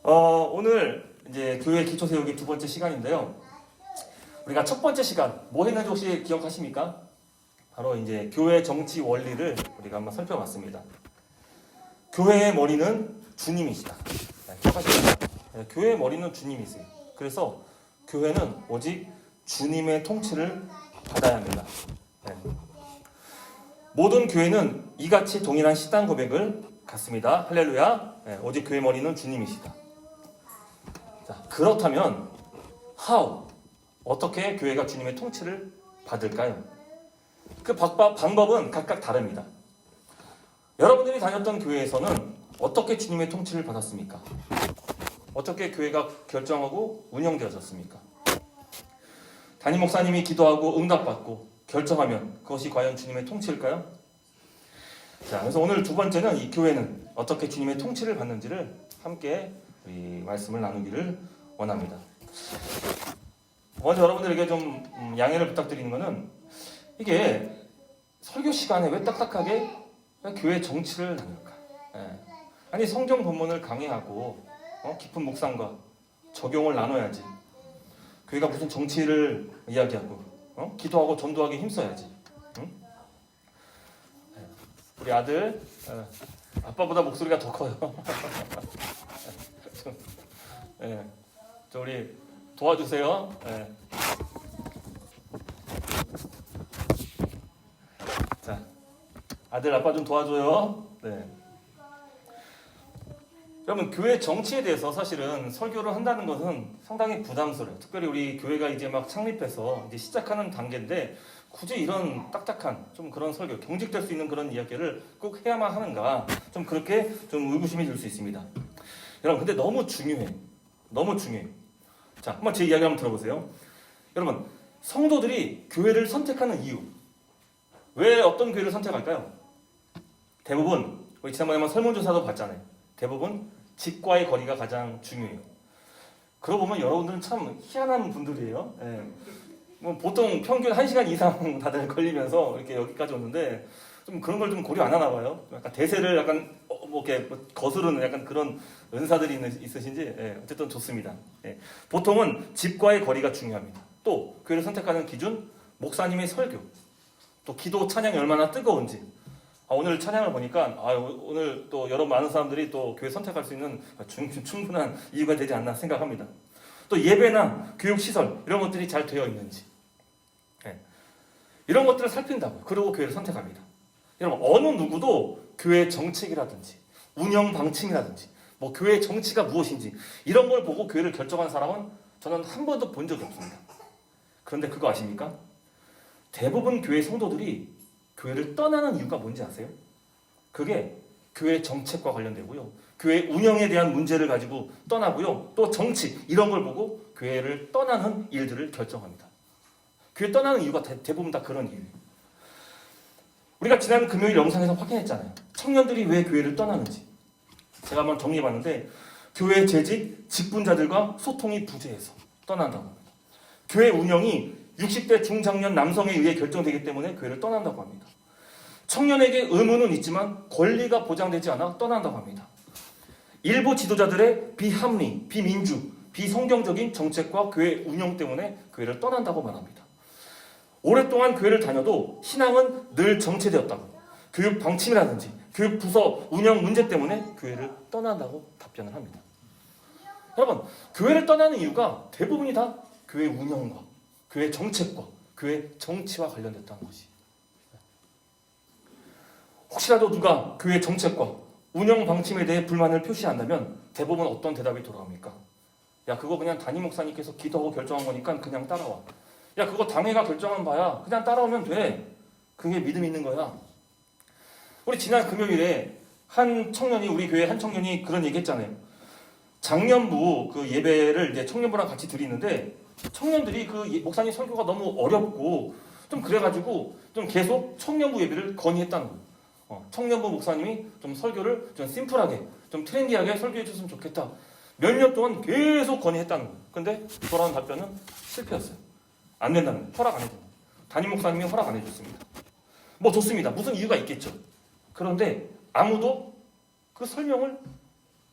오늘 이제 교회 기초 세우기 두 번째 시간인데요. 우리가 첫 번째 시간 뭐 했는지 혹시 기억하십니까? 바로 이제 교회 정치 원리를 우리가 한번 살펴봤습니다. 교회의 머리는 주님이시다. 기억하십니까? 교회의 머리는 주님이세요. 그래서 교회는 오직 주님의 통치를 받아야 합니다. 네. 모든 교회는 이같이 동일한 신앙 고백을 갖습니다. 할렐루야. 네, 오직 교회 머리는 주님이시다. 자, 그렇다면 how? 어떻게 교회가 주님의 통치를 받을까요? 그 방법은 각각 다릅니다. 여러분들이 다녔던 교회에서는 어떻게 주님의 통치를 받았습니까? 어떻게 교회가 결정하고 운영되어졌습니까? 담임 목사님이 기도하고 응답받고 결정하면 그것이 과연 주님의 통치일까요? 자, 그래서 오늘 두 번째는 이 교회는 어떻게 주님의 통치를 받는지를 함께 우리 말씀을 나누기를 원합니다. 먼저 여러분들에게 좀 양해를 부탁드리는 것은 이게 설교 시간에 왜 딱딱하게 왜 교회 정치를 나눌까? 아니 성경 본문을 강의하고 깊은 묵상과 적용을 나눠야지. 교회가 무슨 정치를 이야기하고 기도하고 전도하기 힘써야지. 응? 우리 아들 아빠보다 목소리가 더 커요. 저 우리 도와주세요. 자, 아들 아빠 좀 도와줘요. 네. 여러분 교회 정치에 대해서 사실은 설교를 한다는 것은 상당히 부담스러워요. 특별히 우리 교회가 이제 막 창립해서 이제 시작하는 단계인데 굳이 이런 딱딱한 좀 그런 설교, 경직될 수 있는 그런 이야기를 꼭 해야만 하는가 좀 그렇게 좀 의구심이 들 수 있습니다. 여러분 근데 너무 중요해. 너무 중요해요. 자, 한번 제 이야기 한번 들어보세요. 여러분 성도들이 교회를 선택하는 이유 왜 어떤 교회를 선택할까요? 대부분 우리 지난번에 한번 설문조사도 봤잖아요. 대부분 집과의 거리가 가장 중요해요. 그러고 보면 여러분들은 참 희한한 분들이에요. 뭐 보통 평균 1시간 이상 다들 걸리면서 이렇게 여기까지 오는데 좀 그런 걸 좀 고려 안 하나 봐요. 약간 대세를 약간 뭐 이렇게 거스르는 약간 그런 은사들이 있으신지 어쨌든 좋습니다. 보통은 집과의 거리가 중요합니다. 또 교회를 선택하는 기준, 목사님의 설교, 또 기도 찬양이 얼마나 뜨거운지. 오늘 찬양을 보니까 오늘 또 여러 많은 사람들이 또 교회 선택할 수 있는 충분한 이유가 되지 않나 생각합니다. 또 예배나 교육시설 이런 것들이 잘 되어 있는지 이런 것들을 살핀다고요. 그리고 교회를 선택합니다. 여러분 어느 누구도 교회 정책이라든지 운영 방침이라든지 뭐 교회 정치가 무엇인지 이런 걸 보고 교회를 결정한 사람은 저는 한 번도 본 적이 없습니다. 그런데 그거 아십니까? 대부분 교회 성도들이 교회를 떠나는 이유가 뭔지 아세요? 그게 교회 정책과 관련되고요. 교회 운영에 대한 문제를 가지고 떠나고요. 또 정치 이런 걸 보고 교회를 떠나는 일들을 결정합니다. 교회 떠나는 이유가 대부분 다 그런 이유예요. 우리가 지난 금요일 영상에서 확인했잖아요. 청년들이 왜 교회를 떠나는지. 제가 한번 정리해봤는데 교회 재직, 직분자들과 소통이 부재해서 떠난다고 합니다. 교회 운영이 60대 중장년 남성에 의해 결정되기 때문에 교회를 떠난다고 합니다. 청년에게 의무는 있지만 권리가 보장되지 않아 떠난다고 합니다. 일부 지도자들의 비합리, 비민주, 비성경적인 정책과 교회 운영 때문에 교회를 떠난다고 말합니다. 오랫동안 교회를 다녀도 신앙은 늘 정체되었다고, 교육 방침이라든지 교육 부서 운영 문제 때문에 교회를 떠난다고 답변을 합니다. 여러분, 교회를 떠나는 이유가 대부분이 다 교회 운영과 교회 정책과 교회 정치와 관련됐다는 것이. 혹시라도 누가 교회 정책과 운영 방침에 대해 불만을 표시한다면 대부분 어떤 대답이 돌아옵니까? 야, 그거 그냥 담임 목사님께서 기도하고 결정한 거니까 그냥 따라와. 야, 그거 당회가 결정한 바야. 그냥 따라오면 돼. 그게 믿음 있는 거야. 우리 지난 금요일에 한 청년이, 우리 교회 한 청년이 그런 얘기 했잖아요. 작년부 그 예배를 이제 청년부랑 같이 드리는데 청년들이 그 목사님 설교가 너무 어렵고 좀 그래가지고 좀 계속 청년부 예배를 건의했다는 거예요. 청년부 목사님이 좀 설교를 좀 심플하게, 좀 트렌디하게 설교해 줬으면 좋겠다. 몇 년 동안 계속 건의했다는 거예요. 근데 돌아온 답변은 실패였어요. 안 된다는 거예요. 허락 안 해준다. 담임 목사님이 허락 안 해줬습니다. 뭐 좋습니다. 무슨 이유가 있겠죠. 그런데 아무도 그 설명을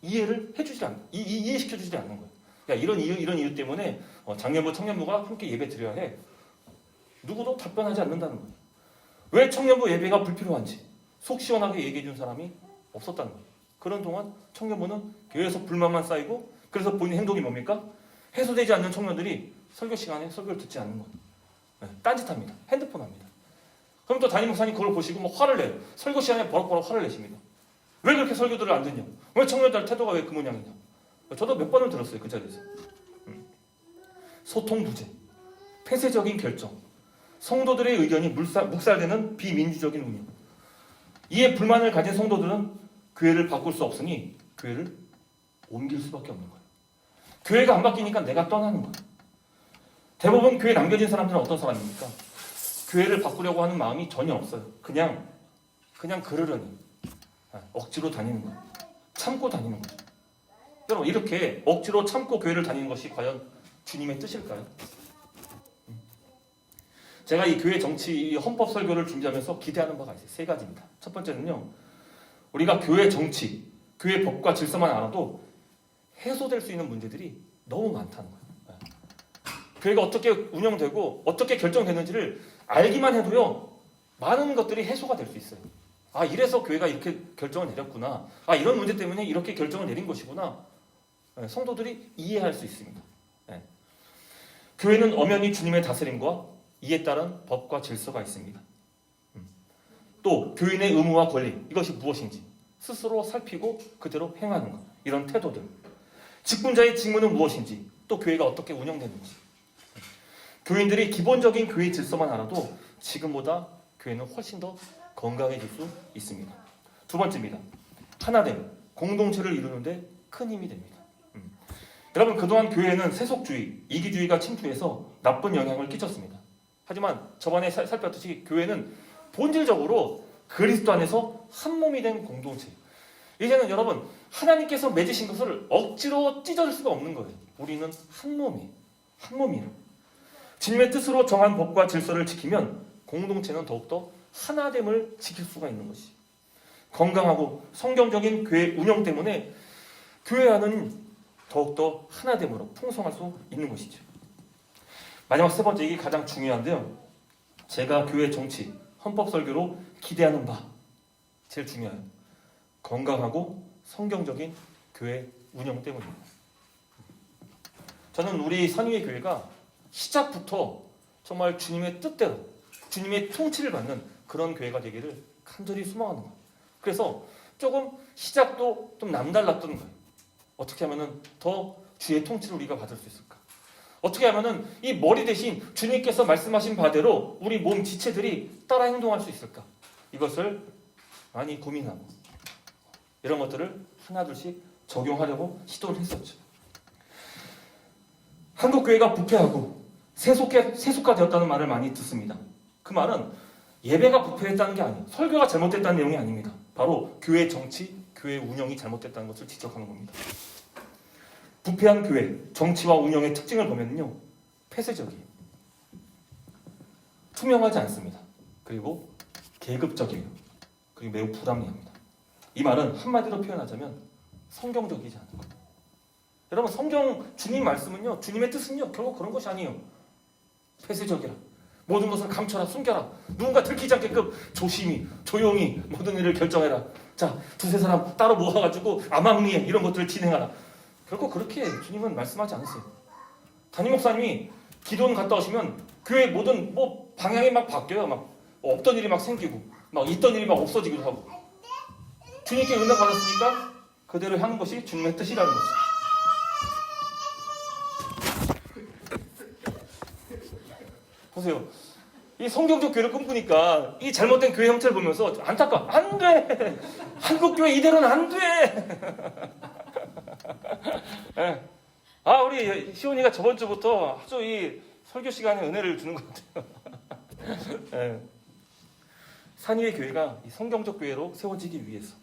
이해를 해주지 않는, 이해시켜주지 않는 거예요. 야, 이런 이유 때문에 장년부, 청년부가 함께 예배 드려야 해. 누구도 답변하지 않는다는 거예요. 왜 청년부 예배가 불필요한지 속 시원하게 얘기해 준 사람이 없었다는 거예요. 그런 동안 청년부는 계속 불만만 쌓이고, 그래서 본인 행동이 뭡니까? 해소되지 않는 청년들이 설교 시간에 설교를 듣지 않는 거예요. 네, 딴짓합니다. 핸드폰 합니다. 그럼 또 담임 목사님 그걸 보시고 뭐 화를 내요. 설교 시간에 버럭버럭 화를 내십니다. 왜 그렇게 설교들을 안 듣냐? 왜 청년들 태도가 왜 그 모양이냐? 저도 몇 번을 들었어요. 그 자리에서. 소통 부재, 폐쇄적인 결정, 성도들의 의견이 묵살되는 비민주적인 운영. 이에 불만을 가진 성도들은 교회를 바꿀 수 없으니 교회를 옮길 수밖에 없는 거예요. 교회가 안 바뀌니까 내가 떠나는 거예요. 대부분 교회에 남겨진 사람들은 어떤 사람입니까? 교회를 바꾸려고 하는 마음이 전혀 없어요. 그냥 그러려니 억지로 다니는 거예요. 참고 다니는 거예요. 여러분, 이렇게 억지로 참고 교회를 다니는 것이 과연 주님의 뜻일까요? 제가 이 교회 정치 헌법 설교를 준비하면서 기대하는 바가 있어요. 세 가지입니다. 첫 번째는요, 우리가 교회 정치, 교회 법과 질서만 알아도 해소될 수 있는 문제들이 너무 많다는 거예요. 교회가 어떻게 운영되고 어떻게 결정되는지를 알기만 해도요, 많은 것들이 해소가 될 수 있어요. 아, 이래서 교회가 이렇게 결정을 내렸구나. 아, 이런 문제 때문에 이렇게 결정을 내린 것이구나. 성도들이 이해할 수 있습니다. 교회는 엄연히 주님의 다스림과 이에 따른 법과 질서가 있습니다. 또 교인의 의무와 권리, 이것이 무엇인지 스스로 살피고 그대로 행하는 것, 이런 태도들. 직분자의 직무는 무엇인지, 또 교회가 어떻게 운영되는지. 교인들이 기본적인 교회 질서만 알아도 지금보다 교회는 훨씬 더 건강해질 수 있습니다. 두 번째입니다. 하나됨, 공동체를 이루는데 큰 힘이 됩니다. 여러분, 그동안 교회는 세속주의, 이기주의가 침투해서 나쁜 영향을 끼쳤습니다. 하지만 저번에 살폈듯이 교회는 본질적으로 그리스도 안에서 한 몸이 된 공동체. 이제는 여러분, 하나님께서 맺으신 것을 억지로 찢어질 수가 없는 거예요. 우리는 한 몸이에요. 주님의 뜻으로 정한 법과 질서를 지키면 공동체는 더욱더 하나됨을 지킬 수가 있는 것이. 건강하고 성경적인 교회 운영 때문에 교회 안은 더욱더 하나됨으로 풍성할 수 있는 것이죠. 마지막 세 번째, 이게 가장 중요한데요. 제가 교회 정치, 헌법 설교로 기대하는 바, 제일 중요해요. 건강하고 성경적인 교회 운영 때문입니다. 저는 우리 선의회 교회가 시작부터 정말 주님의 뜻대로, 주님의 통치를 받는 그런 교회가 되기를 간절히 소망하는 거예요. 그래서 조금 시작도 좀 남달랐던 거예요. 어떻게 하면 더 주의 통치를 우리가 받을 수 있을까? 어떻게 하면 이 머리 대신 주님께서 말씀하신 바대로 우리 몸 지체들이 따라 행동할 수 있을까? 이것을 많이 고민하고 이런 것들을 하나둘씩 적용하려고 시도를 했었죠. 한국 교회가 부패하고 세속화 되었다는 말을 많이 듣습니다. 그 말은 예배가 부패했다는 게 아니에요. 설교가 잘못됐다는 내용이 아닙니다. 바로 교회 정치, 교회 운영이 잘못됐다는 것을 지적하는 겁니다. 부패한 교회, 정치와 운영의 특징을 보면요, 폐쇄적이에요. 투명하지 않습니다. 그리고 계급적이에요. 그리고 매우 불합리합니다. 이 말은 한마디로 표현하자면 성경적이지 않은 거예요. 여러분, 성경 주님 말씀은요, 주님의 뜻은요, 결국 그런 것이 아니에요. 폐쇄적이라, 모든 것을 감춰라, 숨겨라, 누군가 들키지 않게끔 조심히 조용히 모든 일을 결정해라. 자, 두세 사람 따로 모아가지고 암암리에 이런 것들을 진행하라. 결국 그렇게 주님은 말씀하지 않으세요. 담임 목사님이 기도원 갔다 오시면 교회 모든 방향이 막 바뀌어요. 막 없던 일이 막 생기고 막 있던 일이 막 없어지기도 하고. 주님께 은혜 받았으니까 그대로 하는 것이 주님의 뜻이라는 것이죠. 보세요. 이 성경적 교회를 꿈꾸니까 이 잘못된 교회 형태를 보면서 안타까워. 안 돼. 한국 교회 이대로는 안 돼. 네. 아, 우리 시온이가 저번 주부터 아주 이 설교 시간에 은혜를 주는 것 같아요. 네. 산위의 교회가 이 성경적 교회로 세워지기 위해서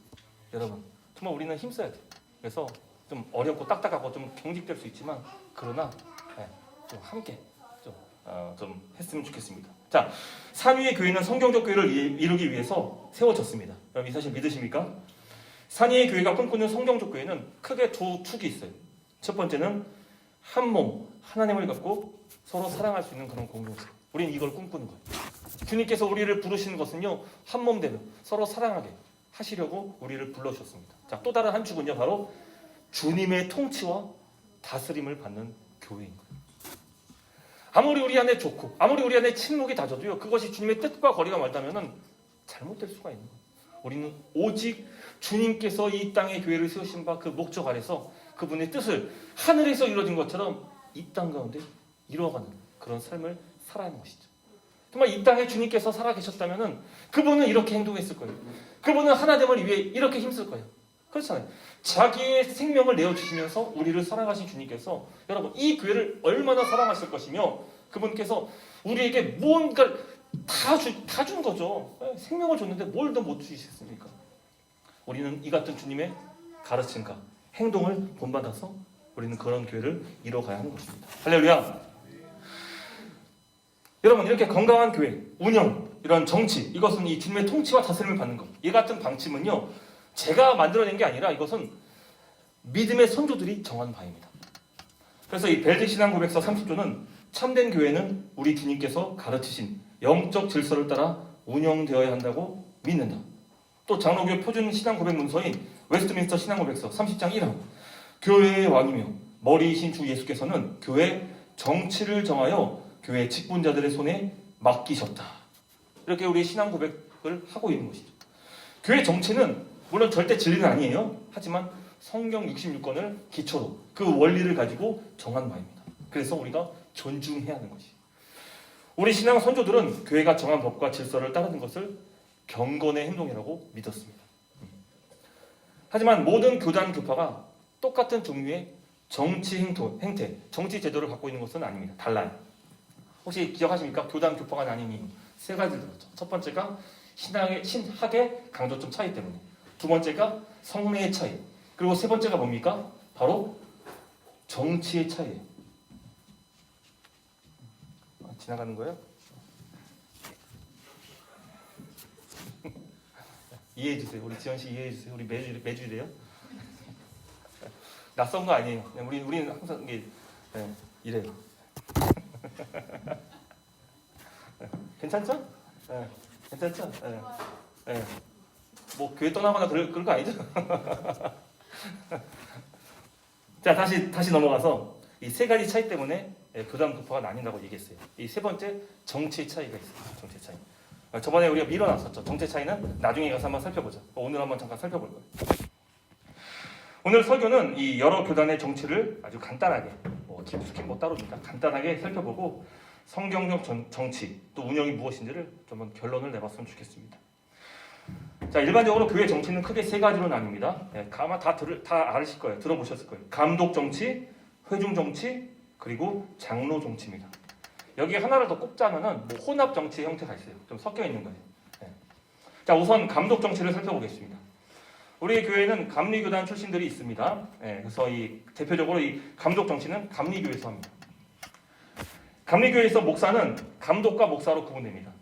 여러분, 정말 우리는 힘써야 돼요. 그래서 좀 어렵고 딱딱하고 좀 경직될 수 있지만 그러나 좀 함께 좀 했으면 좋겠습니다. 자, 산위의 교회는 성경적 교회를 이루기 위해서 세워졌습니다. 여러분, 이 사실 믿으십니까? 산이의 교회가 꿈꾸는 성경적 교회는 크게 두 축이 있어요. 첫 번째는 한 몸, 하나님을 갖고 서로 사랑할 수 있는 그런 공동체. 우리는 이걸 꿈꾸는 거예요. 주님께서 우리를 부르시는 것은요, 한 몸 되는 서로 사랑하게 하시려고 우리를 불러주셨습니다. 자, 또 다른 한 축은요, 바로 주님의 통치와 다스림을 받는 교회인 거예요. 아무리 우리 안에 좋고 아무리 우리 안에 침묵이 다져도요, 그것이 주님의 뜻과 거리가 멀다면 잘못될 수가 있는 거예요. 우리는 오직 주님께서 이 땅에 교회를 세우신 바 그 목적 아래서 그분의 뜻을 하늘에서 이루어진 것처럼 이 땅 가운데 이루어가는 그런 삶을 살아야 하는 것이죠. 정말 이 땅에 주님께서 살아계셨다면 그분은 이렇게 행동했을 거예요. 그분은 하나됨을 위해 이렇게 힘쓸 거예요. 그렇잖아요. 자기의 생명을 내어주시면서 우리를 사랑하신 주님께서 여러분 이 교회를 얼마나 사랑하실 것이며 그분께서 우리에게 무언가를 다 준 거죠. 생명을 줬는데 뭘 더 못 주시겠습니까? 우리는 이 같은 주님의 가르침과 행동을 본받아서 우리는 그런 교회를 이뤄가야 하는 것입니다. 할렐루야. 여러분 이렇게 건강한 교회, 운영, 이런 정치, 이것은 이 주님의 통치와 다스림을 받는 것. 이 같은 방침은요, 제가 만들어낸 게 아니라 이것은 믿음의 선조들이 정한 바입니다. 그래서 이 벨드 신앙 고백서 30조는 참된 교회는 우리 주님께서 가르치신 영적 질서를 따라 운영되어야 한다고 믿는다. 또 장로교 표준 신앙 고백 문서인 웨스트민스터 신앙 고백서 30장 1항 교회의 왕이며 머리이신 주 예수께서는 교회 정치를 정하여 교회 직분자들의 손에 맡기셨다. 이렇게 우리 신앙 고백을 하고 있는 것이죠. 교회 정치는 물론 절대 진리는 아니에요. 하지만 성경 66권을 기초로 그 원리를 가지고 정한 바입니다. 그래서 우리가 존중해야 하는 것이. 우리 신앙 선조들은 교회가 정한 법과 질서를 따르는 것을 경건의 행동이라고 믿었습니다. 하지만 모든 교단 교파가 똑같은 종류의 정치 행태, 정치 제도를 갖고 있는 것은 아닙니다. 달라요. 혹시 기억하십니까? 교단 교파가 나뉜 이유 세 가지를 들었죠. 첫 번째가 신학의 강조점 차이 때문에, 두 번째가 성례의 차이, 그리고 세 번째가 뭡니까? 바로 정치의 차이예요. 지나가는 거예요? 이해해 주세요. 우리 지현 씨 이해해 주세요. 우리 매주 이래요? 낯선 거 아니에요. 우리는 항상 이래요. 괜찮죠? 괜찮죠? 뭐 교회 떠나거나 그런 거 아니죠? 자, 다시 넘어가서 이 세 가지 차이 때문에 교단 교파가 나뉜다고 얘기했어요. 이 세 번째 정치의 차이가 있어요. 정치 차이. 저번에 우리가 밀어놨었죠. 정치 차이는 나중에 가서 한번 살펴보자. 오늘 한번 잠깐 살펴볼 거예요. 오늘 설교는 이 여러 교단의 정치를 아주 간단하게, 깊숙이 따로입니다. 간단하게 살펴보고 성경적 정치 또 운영이 무엇인지를 좀 결론을 내봤으면 좋겠습니다. 자, 일반적으로 교회 정치는 크게 세 가지로 나뉩니다. 아마 다 아실 거예요. 들어보셨을 거예요. 감독 정치, 회중 정치, 그리고 장로 정치입니다. 여기에 하나를 더 꼽자면은 혼합 정치의 형태가 있어요. 좀 섞여 있는 거예요. 자, 우선 감독 정치를 살펴보겠습니다. 우리 교회는 감리교단 출신들이 있습니다. 그래서 대표적으로 이 감독 정치는 감리교에서 합니다. 감리교에서 목사는 감독과 목사로 구분됩니다.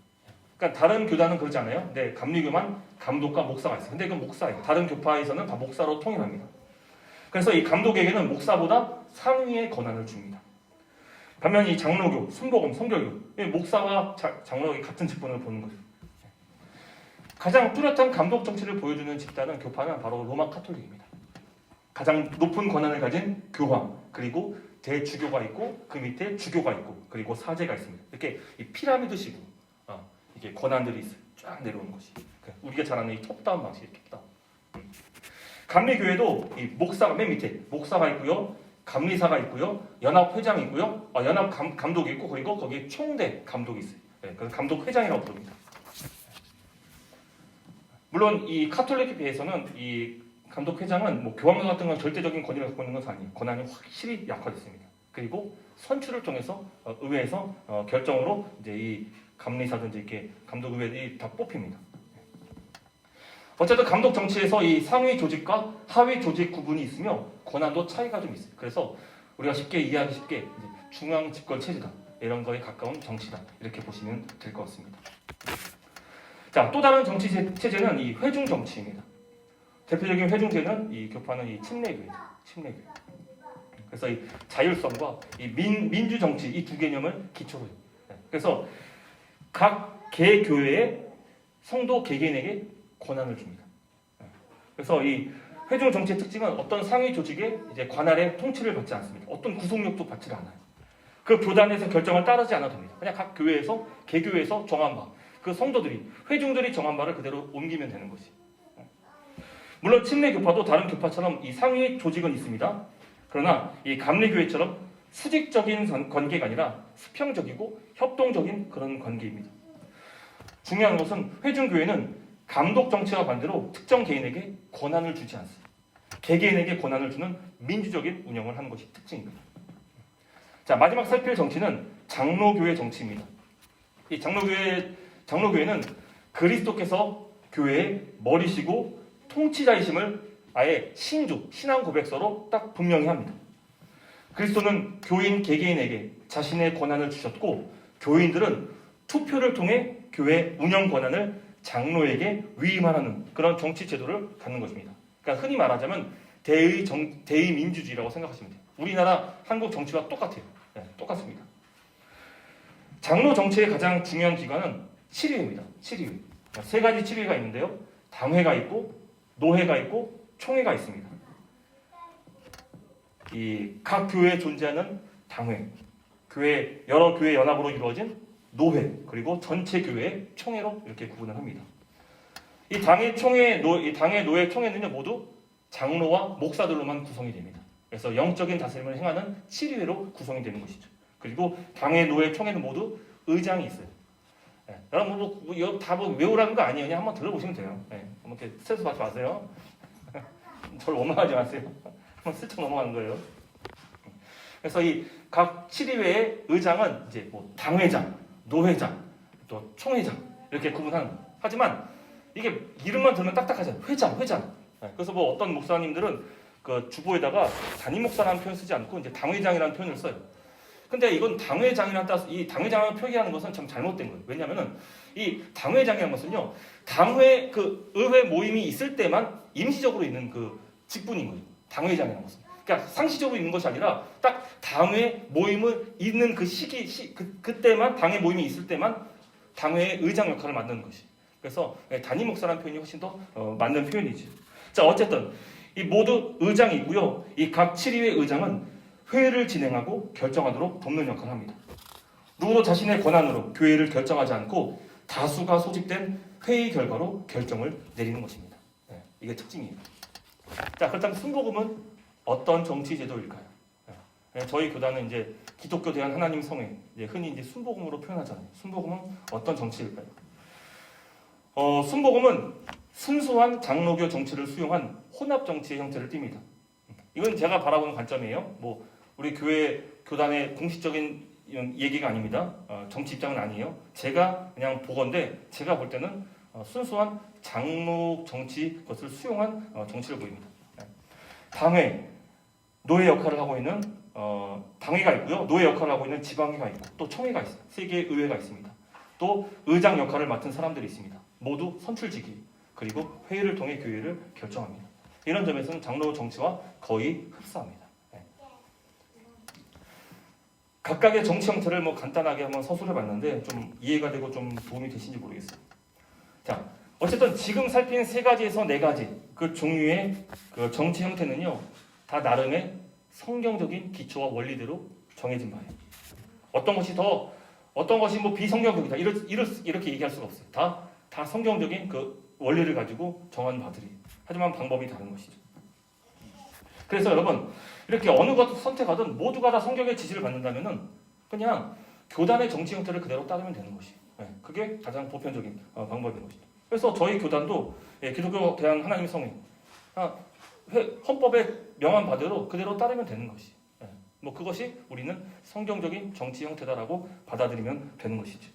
그러니까 다른 교단은 그러지 않아요. 근데 감리교만 감독과 목사가 있어요. 근데 그 목사예요. 다른 교파에서는 다 목사로 통일합니다. 그래서 이 감독에게는 목사보다 상위의 권한을 줍니다. 반면 이 장로교, 순복음, 성결교, 목사와 장로의 같은 직분을 보는 거죠. 가장 뚜렷한 감독 정치를 보여주는 집단은 교파는 바로 로마 카톨릭입니다. 가장 높은 권한을 가진 교황, 그리고 대주교가 있고 그 밑에 주교가 있고 그리고 사제가 있습니다. 이렇게 이 피라미드식으로 이게 권한들이 있어요. 쫙 내려오는 것이. 우리가 잘 아는 이 톱다운 방식이에요. 톱다운. 감리교회도 이 목사가 맨 밑에 목사가 있고요. 감리사가 있고요. 연합회장이 있고요. 연합 감독이 있고 그리고 거기에 총대 감독이 있어요. 그래서 감독회장이라고 부릅니다. 물론 이 카톨릭에 비해서는 이 감독회장은 교황과 같은 건 절대적인 권위를 갖고 있는 것은 아니에요. 권한이 확실히 약화됐습니다. 그리고 선출을 통해서 의회에서 결정으로 이제 이 감리사든지 이렇게 감독 의회들이 다 뽑힙니다. 어쨌든 감독 정치에서 이 상위 조직과 하위 조직 구분이 있으며 권한도 차이가 좀 있어요. 그래서 우리가 쉽게 이해하기 쉽게 이제 중앙 집권 체제다 이런 거에 가까운 정치다 이렇게 보시면 될 것 같습니다. 자, 또 다른 정치 체제는 이 회중 정치입니다. 대표적인 회중제는 이 교파는 이 침례교회죠. 침례교회. 그래서 이 자율성과 이 민주 정치 이 두 개념을 기초로 해요. 그래서 각 개교회의 성도 개개인에게 권한을 줍니다. 그래서 이 회중 정치의 특징은 어떤 상위 조직의 이제 관할의 통치를 받지 않습니다. 어떤 구속력도 받지 않아요. 그 교단에서 결정을 따르지 않아도 됩니다. 그냥 각 교회에서 개교회에서 정한 바, 그 성도들이 회중들이 정한 바를 그대로 옮기면 되는 것이. 물론 침례 교파도 다른 교파처럼 이 상위 조직은 있습니다. 그러나 이 감리교회처럼 수직적인 관계가 아니라 수평적이고 협동적인 그런 관계입니다. 중요한 것은 회중교회는 감독 정치와 반대로 특정 개인에게 권한을 주지 않습니다. 개개인에게 권한을 주는 민주적인 운영을 하는 것이 특징입니다. 자, 마지막 살필 정치는 장로교회 정치입니다. 이 장로교회는 그리스도께서 교회의 머리시고 통치자이심을 아예 신앙 고백서로 딱 분명히 합니다. 그리스도는 교인 개개인에게 자신의 권한을 주셨고 대의인들은 투표를 통해 교회 운영 권한을 장로에게 위임하는 그런 정치 제도를 갖는 것입니다. 그러니까 흔히 말하자면 대의 민주주의라고 생각하시면 돼요. 우리나라 한국 정치와 똑같아요. 네, 똑같습니다. 장로 정치의 가장 중요한 기관은 치리회입니다. 치리회. 세 가지 치리회가 있는데요. 당회가 있고 노회가 있고 총회가 있습니다. 이 각 교회에 존재하는 당회, 여러 교회 연합으로 이루어진 노회, 그리고 전체 교회의 총회로 이렇게 구분을 합니다. 이 당회, 노회, 총회는요 모두 장로와 목사들로만 구성이 됩니다. 그래서 영적인 다스림을 행하는 치리회로 구성이 되는 것이죠. 그리고 당회, 노회, 총회는 모두 의장이 있어요. 네. 여러분 이거 다 외우라는 거 아니에요. 그냥 한번 들어보시면 돼요. 네. 이렇게 스트레스 받지 마세요. 저를 원망하지 마세요. 한번 슬쩍 넘어가는 거예요. 그래서 이 각 치리회의 의장은 이제 뭐 당회장, 노회장, 또 총회장 이렇게 구분하는 거예요. 하지만 이게 이름만 들으면 딱딱하잖아요. 회장. 네. 그래서 뭐 어떤 목사님들은 그 주보에다가 담임 목사라는 표현 쓰지 않고 이제 당회장이라는 표현을 써요. 근데 이건 당회장이라는 따서 이 당회장을 표기하는 것은 참 잘못된 거예요. 왜냐하면은 이 당회장이라는 것은요 당회 그 의회 모임이 있을 때만 임시적으로 있는 그 직분인 거예요. 당회장이라는 것은. 그러니까 상시적으로 있는 것이 아니라 딱 당회 모임을 있는 그 그때만 당회 모임이 있을 때만 당회의 의장 역할을 맡는 것이. 그래서 담임 목사라는 표현이 훨씬 더 맞는 표현이지. 자, 어쨌든 이 모두 의장이고요. 이 각 치리회 의장은 회의를 진행하고 결정하도록 돕는 역할을 합니다. 누구도 자신의 권한으로 교회를 결정하지 않고 다수가 소집된 회의 결과로 결정을 내리는 것입니다. 네, 이게 특징이에요. 자, 그렇다면 순복음은 어떤 정치 제도일까요? 네, 저희 교단은 이제 기독교 대한 하나님 성회, 이제 흔히 이제 순복음으로 표현하잖아요. 순복음은 어떤 정치일까요? 순복음은 순수한 장로교 정치를 수용한 혼합 정치의 형태를 띱니다. 이건 제가 바라보는 관점이에요. 뭐 우리 교단의 공식적인 얘기가 아닙니다. 정치 입장은 아니에요. 제가 그냥 보건데 제가 볼 때는 순수한 장로 정치 것을 수용한 정치를 보입니다. 당회, 노예 역할을 하고 있는 당회가 있고요. 노예 역할을 하고 있는 지방회가 있고 또 총회가 있어요. 세 개의 의회가 있습니다. 또 의장 역할을 맡은 사람들이 있습니다. 모두 선출직이 그리고 회의를 통해 교회를 결정합니다. 이런 점에서는 장로 정치와 거의 흡사합니다. 네. 각각의 정치 형태를 뭐 간단하게 한번 서술해 봤는데 좀 이해가 되고 좀 도움이 되신지 모르겠어요. 자, 어쨌든 지금 살핀 세 가지에서 네 가지 그 종류의 그 정치 형태는요 다 나름의 성경적인 기초와 원리대로 정해진 바예요. 어떤 것이 뭐 비성경적이다 이렇게 얘기할 수가 없어요. 다 성경적인 그 원리를 가지고 정한 바들이. 하지만 방법이 다른 것이죠. 그래서 여러분 이렇게 어느 것을 선택하든 모두가 다 성경의 지시를 받는다면은 그냥 교단의 정치 형태를 그대로 따르면 되는 것이. 그게 가장 보편적인 방법인 것이죠. 그래서 저희 교단도 기독교 대한 하나님의 성회 헌법에 명한 바대로 그대로 따르면 되는 것이. 뭐 그것이 우리는 성경적인 정치 형태다라고 받아들이면 되는 것이죠.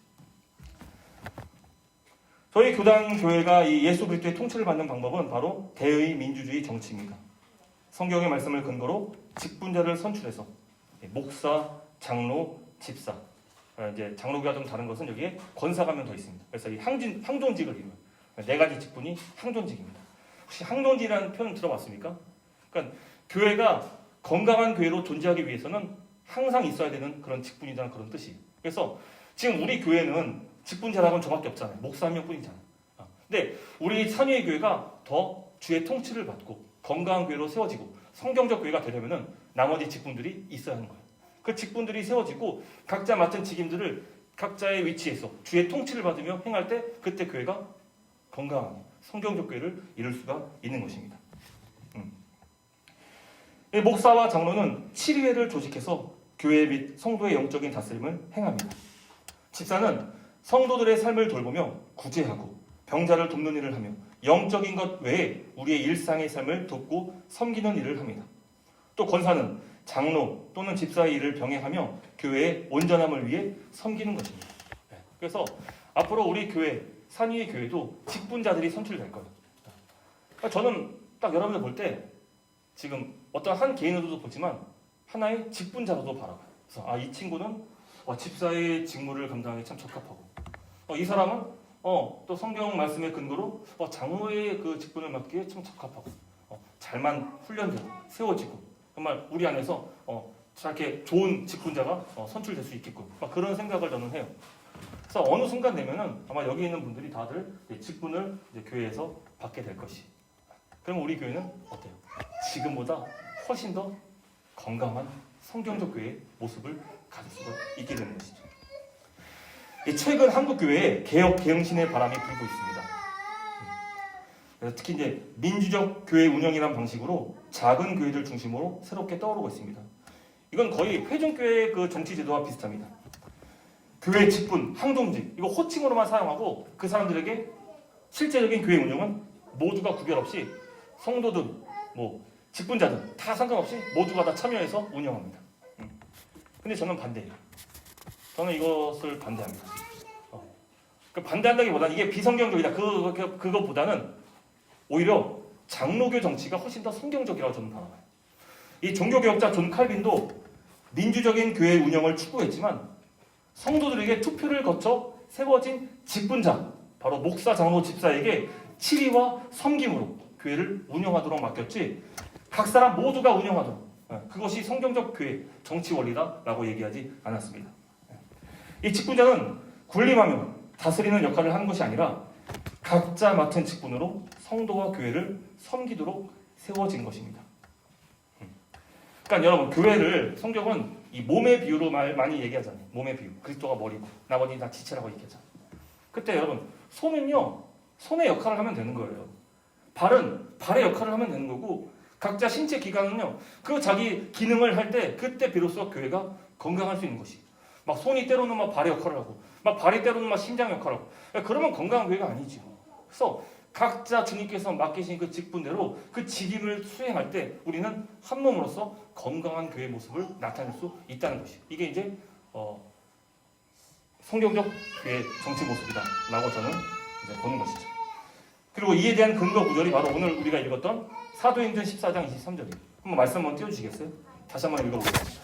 저희 교회가 이 예수 그리스도의 통치를 받는 방법은 바로 대의 민주주의 정치입니다. 성경의 말씀을 근거로 직분자를 선출해서 목사, 장로, 집사. 이제 장로교와 좀 다른 것은 여기에 권사가 한 명 더 있습니다. 그래서 이 항존직을 이루어요. 네 가지 직분이 항존직입니다. 혹시 항존지라는 표현 들어봤습니까? 그러니까 교회가 건강한 교회로 존재하기 위해서는 항상 있어야 되는 그런 직분이라는 그런 뜻이에요. 그래서 지금 우리 교회는 직분 자락은 저밖에 없잖아요. 목사 한 명뿐이잖아요. 근데 우리 산위의 교회가 더 주의 통치를 받고 건강한 교회로 세워지고 성경적 교회가 되려면은 나머지 직분들이 있어야 하는 거예요. 그 직분들이 세워지고 각자 맡은 직임들을 각자의 위치에서 주의 통치를 받으며 행할 때 그때 교회가 건강하게 성경적 교회를 이룰 수가 있는 것입니다. 목사와 장로는 7회를 조직해서 교회 및 성도의 영적인 다스림을 행합니다. 집사는 성도들의 삶을 돌보며 구제하고 병자를 돕는 일을 하며 영적인 것 외에 우리의 일상의 삶을 돕고 섬기는 일을 합니다. 또 권사는 장로 또는 집사의 일을 병행하며 교회의 온전함을 위해 섬기는 것입니다. 그래서 앞으로 우리 교회, 산위의 교회도 직분자들이 선출될 거예요. 저는 딱 여러분들 볼 때 지금 어떤 한 개인으로도 보지만 하나의 직분자로도 바라봐요. 그래서 이 친구는 집사의 직무를 감당하기 참 적합하고 이 사람은 또 성경 말씀의 근거로 장로의 그 직분을 맡기에 참 적합하고 잘만 훈련되고 세워지고 정말 우리 안에서 이렇게 좋은 직분자가 선출될 수 있겠군 그런 생각을 저는 해요. 그래서 어느 순간 되면은 아마 여기 있는 분들이 다들 직분을 이제 교회에서 받게 될 것이. 그럼 우리 교회는 어때요? 지금보다 훨씬 더 건강한 성경적 교회의 모습을 가질 수가 있게 되는 것이죠. 최근 한국 교회에 개혁 개혁신의 바람이 불고 있습니다. 그래서 특히 이제 민주적 교회 운영이라는 방식으로 작은 교회들 중심으로 새롭게 떠오르고 있습니다. 이건 거의 회중교회의 그 정치 제도와 비슷합니다. 교회 직분, 항동직 이거 호칭으로만 사용하고 그 사람들에게 실제적인 교회 운영은 모두가 구별 없이 성도들, 직분자들 다 상관없이 모두가 다 참여해서 운영합니다. 근데 저는 반대예요. 저는 이것을 반대합니다. 반대한다기보다는 이게 비성경적이다. 그거보다는 오히려 장로교 정치가 훨씬 더 성경적이라고 저는 바라봐요. 이 종교개혁자 존 칼빈도 민주적인 교회 운영을 추구했지만 성도들에게 투표를 거쳐 세워진 직분자, 바로 목사, 장로, 집사에게 치리와 섬김으로 교회를 운영하도록 맡겼지 각 사람 모두가 운영하도록 그것이 성경적 교회 정치 원리다라고 얘기하지 않았습니다. 이 직분자는 군림하며 다스리는 역할을 하는 것이 아니라 각자 맡은 직분으로 성도와 교회를 섬기도록 세워진 것입니다. 그러니까 여러분 교회를 성경은 이 몸의 비유로 많이 얘기하잖아요. 몸의 비유. 그리스도가 머리고 나머지 다 지체라고 얘기하잖아요. 그때 여러분 손은요 손의 역할을 하면 되는 거예요. 발은 발의 역할을 하면 되는 거고 각자 신체 기관은요 그 자기 기능을 할 때 그때 비로소 교회가 건강할 수 있는 것이. 막 손이 때로는 막 발의 역할을 하고 막 발이 때로는 막 심장 역할을 하고 그러면 건강한 교회가 아니죠. 그래서 각자 주님께서 맡기신 그 직분대로 그 직임을 수행할 때 우리는 한 몸으로서 건강한 교회의 모습을 나타낼 수 있다는 것이. 이게 이제 성경적 교회의 정치 모습이다라고 저는 이제 보는 것이죠. 그리고 이에 대한 근거 구절이 바로 오늘 우리가 읽었던 사도행전 14장 23절이에요. 한번 말씀 한번 띄워주시겠어요? 다시 한번 읽어보겠습니다.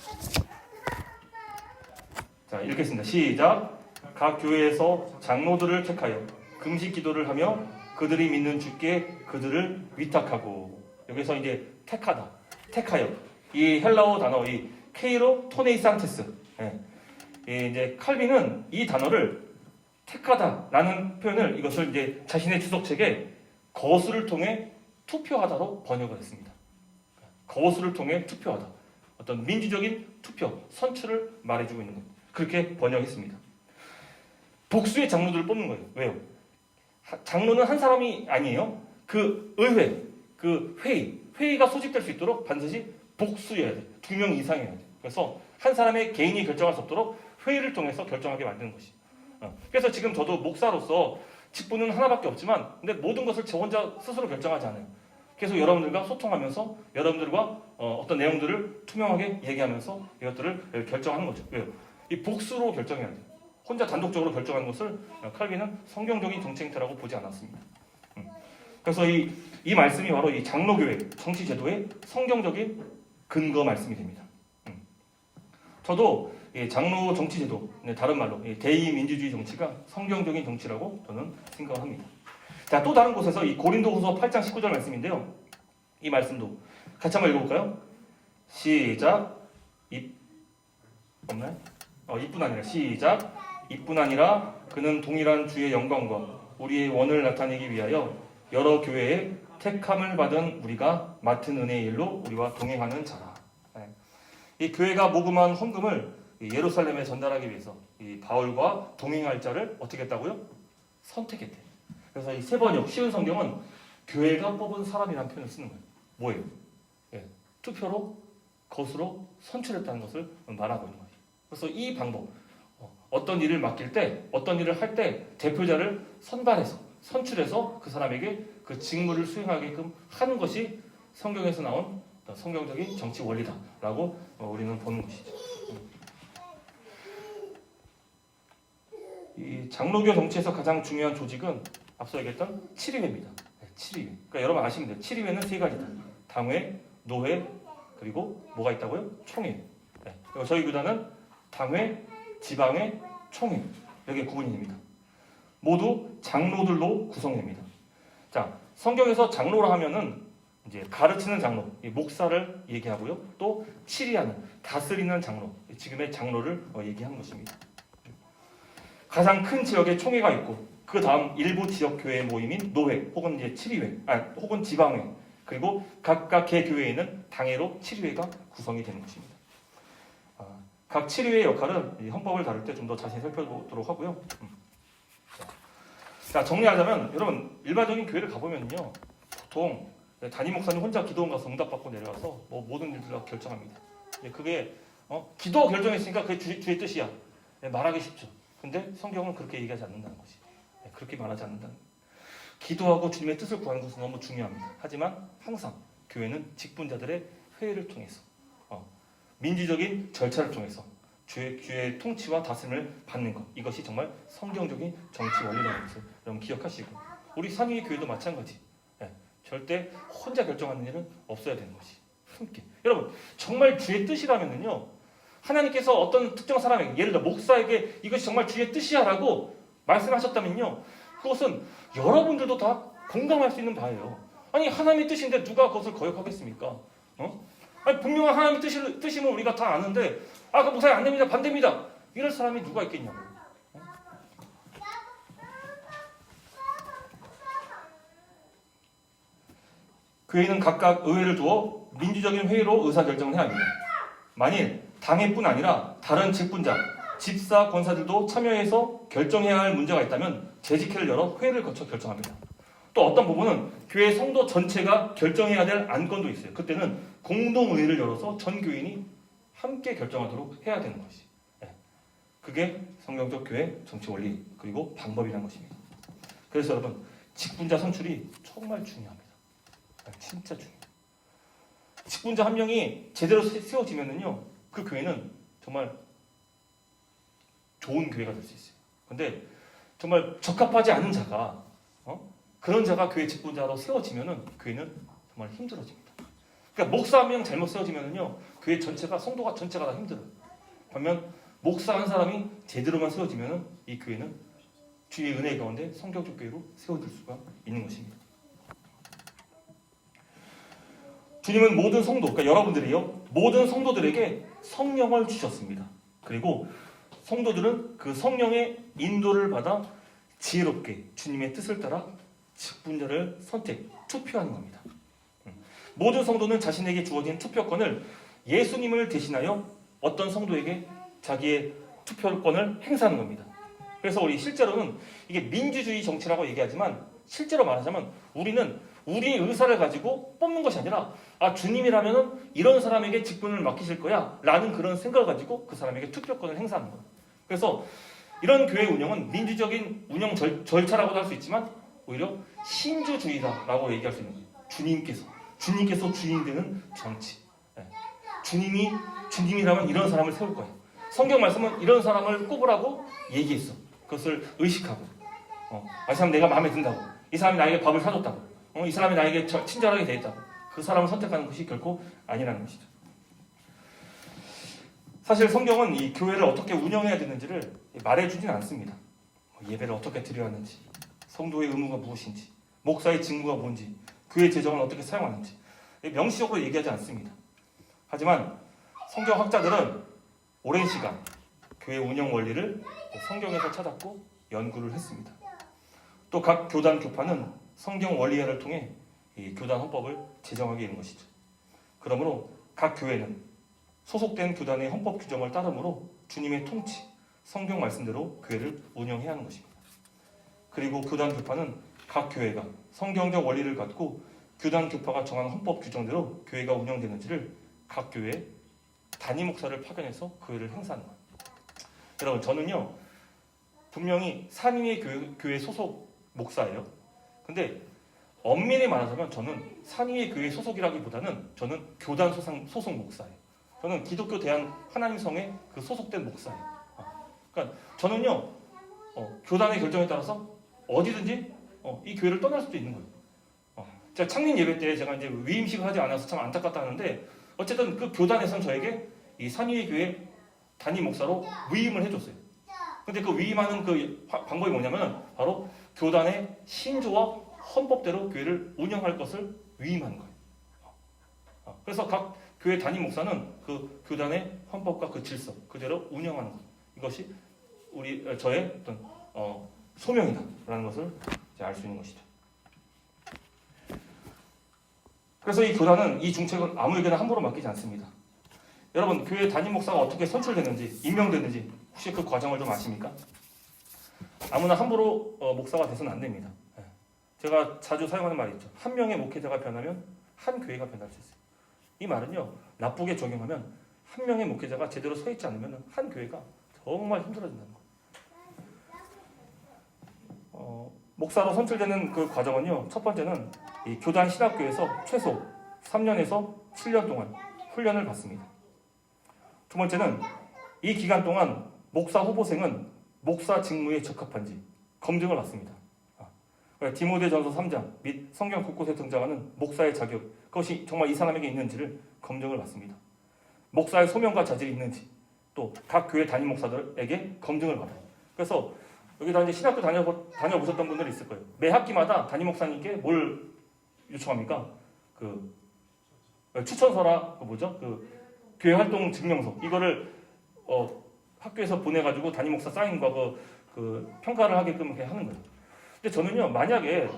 자, 읽겠습니다. 시작. 각 교회에서 장로들을 택하여 금식 기도를 하며 그들이 믿는 주께 그들을 위탁하고. 여기서 이제 택하다, 택하여 이 헬라어 단어 이 케이로 토네이산테스. 이제 칼빈은 이 단어를 택하다라는 표현을 이것을 이제 자신의 주석책에 거수를 통해 투표하다로 번역을 했습니다. 거수를 통해 투표하다. 어떤 민주적인 투표, 선출을 말해주고 있는 겁니다. 그렇게 번역했습니다. 복수의 장로들을 뽑는 거예요. 왜요? 장로는 한 사람이 아니에요. 그 의회, 그 회의가 소집될 수 있도록 반드시 복수여야 돼. 2명 이상이어야 돼. 그래서 한 사람의 개인이 결정할 수 없도록 회의를 통해서 결정하게 만드는 것이. 그래서 지금 저도 목사로서 직분은 하나밖에 없지만 근데 모든 것을 저 혼자 스스로 결정하지 않아요. 계속 여러분들과 소통하면서 여러분들과 어떤 내용들을 투명하게 얘기하면서 이것들을 결정하는 거죠. 왜요? 이 복수로 결정해야 돼요. 혼자 단독적으로 결정하는 것을 칼빈은 성경적인 정치 행태라고 보지 않았습니다. 그래서 이 말씀이 바로 이 장로교회 정치 제도의 성경적인 근거 말씀이 됩니다. 저도 장로 정치 제도, 다른 말로 대의민주주의 정치가 성경적인 정치라고 저는 생각합니다. 자, 또 다른 곳에서 이 고린도후서 8장 19절 말씀인데요. 이 말씀도 같이 한번 읽어볼까요? 시작. 없나요? 이뿐 아니라 시작. 이뿐 아니라 그는 동일한 주의 영광과 우리의 원을 나타내기 위하여 여러 교회에 택함을 받은 우리가 맡은 은혜의 일로 우리와 동행하는 자라. 이 교회가 모금한 헌금을 예루살렘에 전달하기 위해서 이 바울과 동행할 자를 어떻게 했다고요? 선택했대. 그래서 이 세번역 쉬운 성경은 교회가 뽑은 사람이라는 표현을 쓰는 거예요. 뭐예요? 투표로 것으로 선출했다는 것을 말하고 있는 거예요. 그래서 이 방법, 어떤 일을 맡길 때, 어떤 일을 할 때 대표자를 선발해서 선출해서 그 사람에게 그 직무를 수행하게끔 하는 것이 성경에서 나온 성경적인 정치 원리다라고 우리는 보는 것이죠. 이 장로교 정치에서 가장 중요한 조직은 앞서 얘기했던 7위회입니다. 7위회. 그러니까 여러분 아시면 돼요. 7위회는 세 가지다. 당회, 노회, 그리고 뭐가 있다고요? 총회. 그리고 저희 교단은 당회, 지방회, 총회. 여기에 구분이 됩니다. 모두 장로들로 구성됩니다. 자, 성경에서 장로라 하면은 이제 가르치는 장로, 목사를 얘기하고요. 또 치리하는, 다스리는 장로, 지금의 장로를 얘기하는 것입니다. 가장 큰 지역에 총회가 있고 그 다음 일부 지역 교회 모임인 노회 혹은 이제 치리회, 혹은 지방회, 그리고 각각 개 교회에는 당회로 치리회가 구성이 되는 것입니다. 각 치리회의 역할은 헌법을 다룰 때 좀 더 자세히 살펴보도록 하고요. 자, 정리하자면 여러분 일반적인 교회를 가보면요, 보통 담임 목사님 혼자 기도원 가서 응답받고 내려가서 뭐 모든 일들을 다 결정합니다. 그게 기도 결정했으니까 그게 주의 뜻이야. 말하기 쉽죠. 근데 성경은 그렇게 얘기하지 않는다는 것이. 그렇게 말하지 않는다는 거예요. 기도하고 주님의 뜻을 구하는 것은 너무 중요합니다. 하지만 항상 교회는 직분자들의 회의를 통해서 민주적인 절차를 통해서 주의 통치와 다스림을 받는 것, 이것이 정말 성경적인 정치 원리라는 것을 여러분 기억하시고, 우리 상위 교회도 마찬가지. 절대 혼자 결정하는 일은 없어야 되는 것이 함께. 여러분 정말 주의 뜻이라면요, 하나님께서 어떤 특정 사람에게, 예를 들어 목사에게 이것이 정말 주의 뜻이야라고 말씀하셨다면요, 그것은 여러분들도 다 공감할 수 있는 바예요. 아니 하나님의 뜻인데 누가 그것을 거역하겠습니까? 아니 분명한 하나님의 뜻이면 우리가 다 아는데 그 목사님 안 됩니다, 반대입니다, 이럴 사람이 누가 있겠냐고. 교회는 각각 의회를 두어 민주적인 회의로 의사결정을 해야 합니다. 만일 당회뿐 아니라 다른 직분자, 집사, 권사들도 참여해서 결정해야 할 문제가 있다면 재직회를 열어 회의를 거쳐 결정합니다. 또 어떤 부분은 교회 성도 전체가 결정해야 될 안건도 있어요. 그때는 공동의회를 열어서 전 교인이 함께 결정하도록 해야 되는 것이. 그게 성경적 교회 정치 원리 그리고 방법이라는 것입니다. 그래서 여러분 직분자 선출이 정말 중요합니다. 진짜 중요해요. 직분자 한 명이 제대로 세워지면은요, 그 교회는 정말 좋은 교회가 될 수 있어요. 근데 정말 적합하지 않은 자가 그런 자가 교회 직분자로 세워지면은 교회는 정말 힘들어집니다. 그러니까 목사 한 명 잘못 세워지면은요, 교회 전체가, 성도가 전체가 다 힘들어요. 반면 목사 한 사람이 제대로만 세워지면은 이 교회는 주의 은혜 가운데 성경적 교회로 세워질 수가 있는 것입니다. 주님은 모든 성도, 그러니까 여러분들이요, 모든 성도들에게 성령을 주셨습니다. 그리고 성도들은 그 성령의 인도를 받아 지혜롭게 주님의 뜻을 따라 직분자를 투표하는 겁니다. 모든 성도는 자신에게 주어진 투표권을 예수님을 대신하여 어떤 성도에게 자기의 투표권을 행사하는 겁니다. 그래서 우리 실제로는 이게 민주주의 정치라고 얘기하지만 실제로 말하자면 우리는 우리의 의사를 가지고 뽑는 것이 아니라 주님이라면 이런 사람에게 직분을 맡기실 거야 라는 그런 생각을 가지고 그 사람에게 투표권을 행사하는 거예요. 그래서 이런 교회 운영은 민주적인 운영 절차라고도 할 수 있지만 오히려 신주주의다라고 얘기할 수 있는 거예요. 주님께서 주인 되는 정치. 주님이라면 이런 사람을 세울 거예요. 성경 말씀은 이런 사람을 꼽으라고 얘기했어. 그것을 의식하고 이 사람 내가 마음에 든다고, 이 사람이 나에게 밥을 사줬다고, 이 사람이 나에게 친절하게 대했다고, 그 사람을 선택하는 것이 결코 아니라는 것이죠. 사실 성경은 이 교회를 어떻게 운영해야 되는지를 말해주진 않습니다. 예배를 어떻게 드려야 하는지, 성도의 의무가 무엇인지, 목사의 직무가 뭔지, 교회 재정을 어떻게 사용하는지 명시적으로 얘기하지 않습니다. 하지만 성경학자들은 오랜 시간 교회 운영 원리를 성경에서 찾았고 연구를 했습니다. 또 각 교단 교파는 성경 원리화를 통해 이 교단 헌법을 제정하게 되는 것이죠. 그러므로 각 교회는 소속된 교단의 헌법 규정을 따르므로 주님의 통치, 성경 말씀대로 교회를 운영해야 하는 것입니다. 그리고 교단 교파는 각 교회가 성경적 원리를 갖고 교단 교파가 정한 헌법 규정대로 교회가 운영되는지를 각 교회 단임 목사를 파견해서 교회를 행사하는 거예요. 여러분, 저는요 분명히 산임의 교회 소속 목사예요. 근데 엄밀히 말하자면 저는 산임의 교회 소속이라기보다는 저는 교단 소속 목사예요. 저는 기독교 대한 하나님 성에 그 소속된 목사예요. 그러니까 저는요 교단의 결정에 따라서 어디든지 이 교회를 떠날 수도 있는 거예요. 제가 창립 예배 때 제가 이제 위임식을 하지 않아서 참 안타깝다 하는데 어쨌든 그 교단에서는 저에게 이 산위의 교회 단임 목사로 위임을 해줬어요. 근데 그 위임하는 그 방법이 뭐냐면 바로 교단의 신조와 헌법대로 교회를 운영할 것을 위임하는 거예요. 그래서 각 교회 단임 목사는 그 교단의 헌법과 그 질서 그대로 운영하는 것. 이것이 저의 어떤 소명이다라는 것을 알 수 있는 것이죠. 그래서 이 교단은 이 중책을 아무에게나 함부로 맡기지 않습니다. 여러분, 교회 단임 목사가 어떻게 선출되는지, 임명되는지 혹시 그 과정을 좀 아십니까? 아무나 함부로 목사가 돼서는 안 됩니다. 제가 자주 사용하는 말이 있죠. 한 명의 목회자가 변하면 한 교회가 변할 수 있어요. 이 말은요, 나쁘게 적용하면 한 명의 목회자가 제대로 서 있지 않으면 한 교회가 정말 힘들어진다는 거예요. 목사로 선출되는 그 과정은요, 첫 번째는 이 교단 신학교에서 최소 3년에서 7년 동안 훈련을 받습니다. 두 번째는 이 기간 동안 목사 후보생은 목사 직무에 적합한지 검증을 받습니다. 디모데전서 3장 및 성경 곳곳에 등장하는 목사의 자격, 그것이 정말 이 사람에게 있는지를 검증을 받습니다. 목사의 소명과 자질이 있는지 또 각 교회 단임 목사들에게 검증을 받아요. 그래서 여기다 이제 신학교 다녀보셨던 분들이 있을 거예요. 매 학기마다 담임 목사님께 뭘 요청합니까? 그 추천서라, 그 뭐죠? 그 교회 활동 증명서 이거를 학교에서 보내가지고 담임 목사 사인과 그 평가를 하게끔 이렇게 하는 거예요. 근데 저는요, 만약에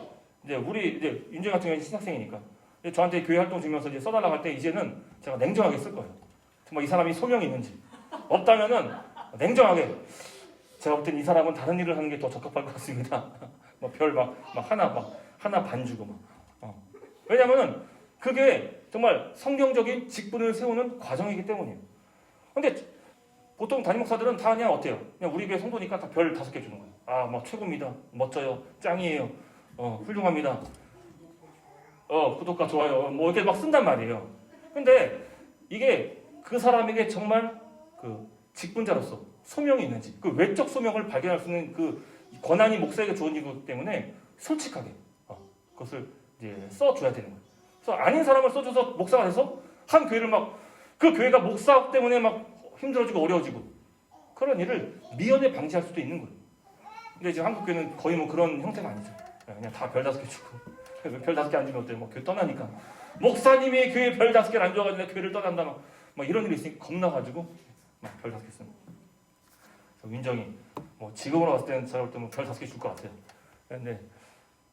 이제 우리 이제 윤재 같은 경우는 신학생이니까 저한테 교회 활동 증명서 이제 써달라고 할 때 이제는 제가 냉정하게 쓸 거예요. 정말 이 사람이 소명이 있는지 없다면은 냉정하게. 제가 볼 땐 이 사람은 다른 일을 하는 게 더 적합할 것 같습니다. 하나 반 주고 왜냐면은 그게 정말 성경적인 직분을 세우는 과정이기 때문이에요. 근데 보통 담임 목사들은 다 그냥 어때요? 그냥 우리 교회 성도니까 다 별 5개 주는 거예요. 막 최고입니다. 멋져요. 짱이에요. 훌륭합니다. 구독과 좋아요. 뭐 이렇게 막 쓴단 말이에요. 근데 이게 그 사람에게 정말 그 직분자로서 소명이 있는지, 그 외적 소명을 발견할 수 있는 그 권한이 목사에게 주어지기 때문에 솔직하게 그것을 이제 써줘야 되는 거예요. 그래서 아닌 사람을 써줘서 목사가 돼서 한 교회를 그 교회가 목사 때문에 힘들어지고 어려워지고 그런 일을 미연에 방지할 수도 있는 거예요. 근데 지금 한국 교회는 거의 그런 형태가 아니죠. 그냥 다 별 5개 주고 별 5개 안 주면 어때요? 교회 떠나니까 목사님이 교회 별 5개를 안 줘가지고 교회를 떠난다 이런 일이 있으니까 겁나가지고 별 5개 쓰는 거예요. 윤정이 지금으로 봤을 때는 제가 볼 때는 별 5개 줄 것 같아요. 근데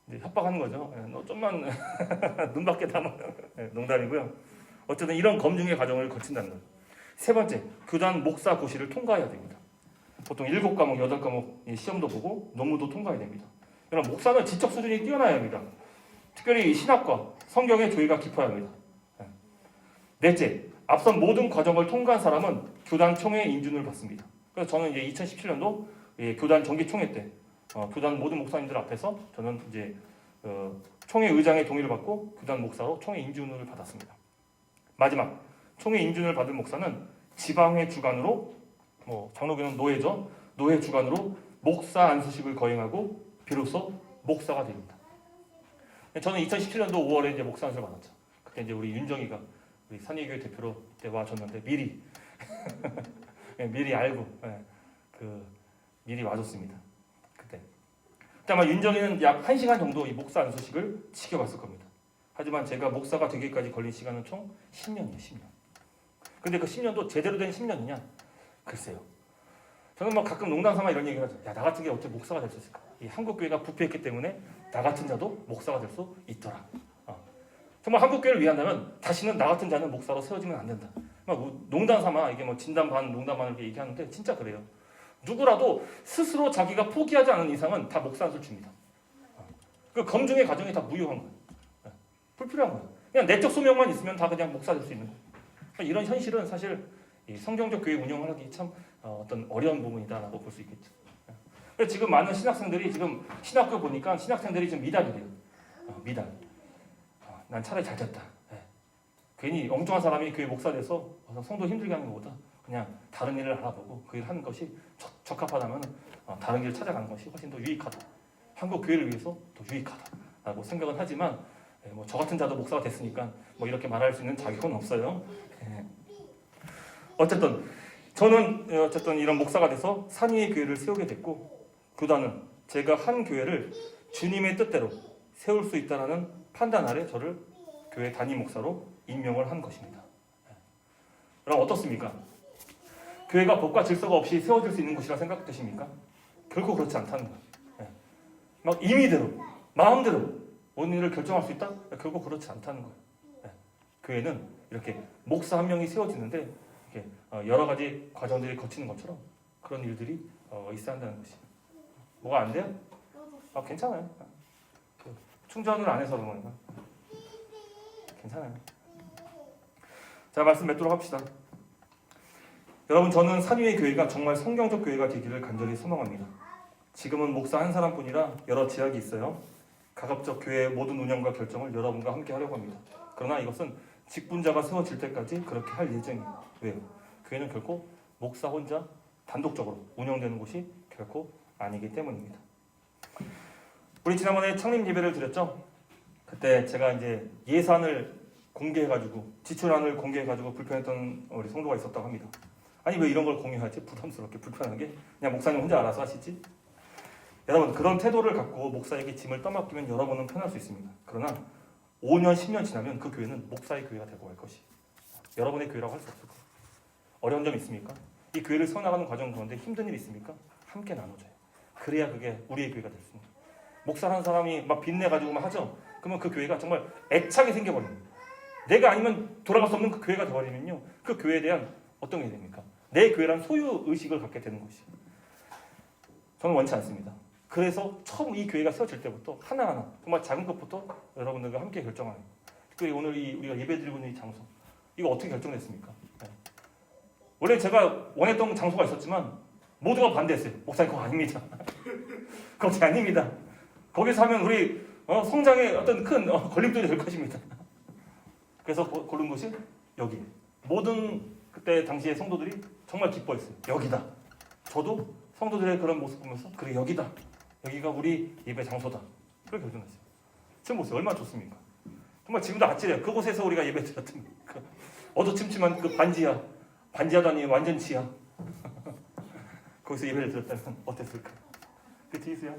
이제 협박하는 거죠. 너 좀만 눈 밖에 담아. 농담이고요. 어쨌든 이런 검증의 과정을 거친다는 거예요. 세 번째, 교단 목사 고시를 통과해야 됩니다. 보통 7과목, 8과목 시험도 보고 논문도 통과해야 됩니다. 그럼 목사는 지적 수준이 뛰어나야 합니다. 특별히 신학과, 성경의 조예가 깊어야 합니다. 넷째, 앞선 모든 과정을 통과한 사람은 교단 총회 인준을 받습니다. 그래서 저는 이제 2017년도 교단 정기총회 때 교단 모든 목사님들 앞에서 저는 이제 총회 의장의 동의를 받고 교단 목사로 총회 인준을 받았습니다. 마지막, 총회 인준을 받은 목사는 지방회 주관으로 장로교는 노회죠. 노회 주관으로 목사 안수식을 거행하고 비로소 목사가 됩니다. 저는 2017년도 5월에 이제 목사 안수를 받았죠. 그때 이제 우리 윤정이가 우리 산위교회 대표로 그때 와줬는데 미리 미리 알고 미리 와줬습니다. 그때. 그때 아마 윤정이는 약 1시간 정도 이 목사 안수식을 지켜봤을 겁니다. 하지만 제가 목사가 되기까지 걸린 시간은 총 10년이에요. 10년. 근데 그 10년도 제대로 된 10년이냐? 글쎄요. 저는 뭐 가끔 농담삼아 이런 얘기를 하죠. 야, 나 같은 게 어떻게 목사가 될 수 있을까? 이 한국교회가 부패했기 때문에 나 같은 자도 목사가 될 수 있더라. 정말 한국교회를 위한다면 다시는 나 같은 자는 목사로 세워지면 안 된다. 농담삼아 이게 뭐 진담 반 농담 반을 이렇게 얘기하는데 진짜 그래요. 누구라도 스스로 자기가 포기하지 않은 이상은 다 목사 안수를 줍니다. 그 검증의 과정이 다 무효한 거예요. 불필요한 거예요. 그냥 내적 소명만 있으면 다 그냥 목사 될 수 있는 거예요. 이런 현실은 사실 이 성경적 교회 운영을 하기 참 어떤 어려운 부분이다라고 볼 수 있겠죠. 그래서 지금 많은 신학생들이 지금 신학교 보니까 신학생들이 지금 미달이래요. 미달. 난 차라리 잘 됐다. 괜히 엉뚱한 사람이 교회 목사 돼서 성도 힘들게 하는 것보다 그냥 다른 일을 알아보고 그 일을 하는 것이 적합하다면 다른 길을 찾아가는 것이 훨씬 더 유익하다. 한국 교회를 위해서 더 유익하다라고 생각은 하지만 뭐 저 같은 자도 목사가 됐으니까 뭐 이렇게 말할 수 있는 자격은 없어요. 어쨌든 저는 이런 목사가 돼서 산위의 교회를 세우게 됐고 교단은 제가 한 교회를 주님의 뜻대로 세울 수 있다는 판단 아래 저를 교회 담임 목사로 임명을 한 것입니다. 그럼 어떻습니까? 교회가 법과 질서가 없이 세워질 수 있는 곳이라 생각되십니까? 결코 그렇지 않다는 거예요. 막 임의대로 마음대로 모든 일을 결정할 수 있다? 결코 그렇지 않다는 거예요. 교회는 이렇게 목사 한 명이 세워지는데 이렇게 여러 가지 과정들이 거치는 것처럼 그런 일들이 있어야 한다는 것이. 뭐가 안 돼요? 괜찮아요. 충전을 안 해서 그런 거니까. 괜찮아요. 자, 말씀 맺도록 합시다. 여러분, 저는 산위의 교회가 정말 성경적 교회가 되기를 간절히 소망합니다. 지금은 목사 한 사람뿐이라 여러 제약이 있어요. 가급적 교회의 모든 운영과 결정을 여러분과 함께 하려고 합니다. 그러나 이것은 직분자가 세워질 때까지 그렇게 할 예정이에요. 왜요? 교회는 결코 목사 혼자 단독적으로 운영되는 곳이 결코 아니기 때문입니다. 우리 지난번에 창립 예배를 드렸죠? 그때 제가 이제 예산을 공개해가지고 지출안을 공개해가지고 불편했던 우리 성도가 있었다고 합니다. 아니 왜 이런 걸 공유하지? 부담스럽게 불편하게 그냥 목사님 혼자 알아서 하시지? 여러분, 그런 태도를 갖고 목사에게 짐을 떠맡기면 여러분은 편할 수 있습니다. 그러나 5년, 10년 지나면 그 교회는 목사의 교회가 되고 갈 것이 여러분의 교회라고 할 수 없을 거예요. 어려운 점 있습니까? 이 교회를 세워나가는 과정 가운데 힘든 일 있습니까? 함께 나눠줘요. 그래야 그게 우리의 교회가 될 수 있는 거예요. 목사라는 사람이 막 빚내가지고 막 하죠? 그러면 그 교회가 정말 애착이 생겨버립니다. 내가 아니면 돌아갈 수 없는 그 교회가 되어버리면요, 그 교회에 대한 어떤 게 됩니까? 내 교회란 소유의식을 갖게 되는 것이. 저는 원치 않습니다. 그래서 처음 이 교회가 세워질 때부터 하나하나 정말 작은 것부터 여러분들과 함께 결정하는 거예요. 오늘 우리가 예배드리고 있는 이 장소, 이거 어떻게 결정됐습니까? 원래 제가 원했던 장소가 있었지만 모두가 반대했어요. 목사님 그거 아닙니다. 그거 아닙니다. 거기서 하면 우리 성장에 어떤 큰 걸림돌이 될 것입니다. 그래서 고른 곳이 여기. 모든 그때 당시의 성도들이 정말 기뻐했어요. 여기다. 저도 성도들의 그런 모습 보면서 그래, 여기다. 여기가 우리 예배 장소다. 그렇게 결정했어요. 지금 보세요. 얼마나 좋습니까? 정말 지금도 아찔해요. 그곳에서 우리가 예배 드렸던 그 어두침침한 그 반지하도 아닌 완전 지하. 거기서 예배를 드렸다면 어땠을까? 그 뒤에서요?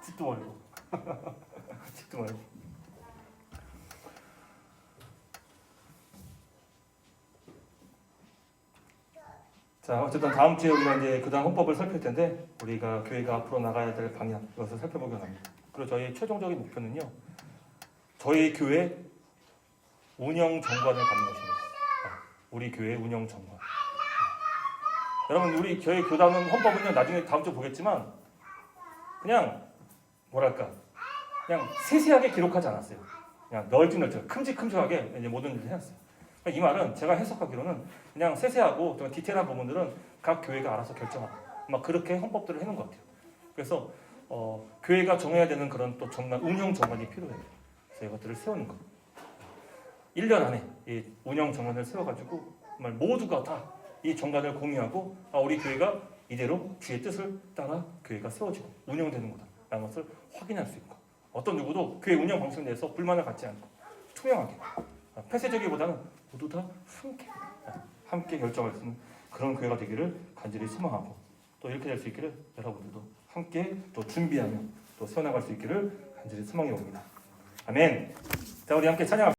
집도 말고. 집도 말고. 자, 어쨌든 다음 주에 우리가 이제 그다음 헌법을 살필 텐데 우리가 교회가 앞으로 나가야 될 방향 이것을 살펴보기 원합니다. 그리고 저희 최종적인 목표는요, 저희 교회 운영 정관을 갖는 것입니다. 우리 교회 운영 정관. 여러분, 우리 교회 교단은 헌법은요, 나중에 다음 주 보겠지만 그냥 뭐랄까, 그냥 세세하게 기록하지 않았어요. 그냥 널찍널찍, 큼직큼직하게 이제 모든 일을 해놨어요. 이 말은 제가 해석하기로는 그냥 세세하고 좀 디테일한 부분들은 각 교회가 알아서 결정하고 막 그렇게 헌법들을 해놓은 것 같아요. 그래서 교회가 정해야 되는 그런 또 정말 운영 정관이 필요해요. 그래서 이것들을 세우는 것. 1년 안에 이 운영 정관을 세워가지고 정말 모두가 다 이 정관을 공유하고 우리 교회가 이대로 주의 뜻을 따라 교회가 세워지고 운영되는 거다라는 것을 확인할 수 있고, 어떤 누구도 교회 운영 방식에 대해서 불만을 갖지 않고 투명하게, 폐쇄적이보다는 모두 다 함께 결정할 수 있는 그런 교회가 되기를 간절히 소망하고, 또 이렇게 될 수 있기를 여러분들도 함께 또 준비하며 또 세워나갈 수 있기를 간절히 소망해 봅니다. 아멘. 자, 우리 함께 찬양.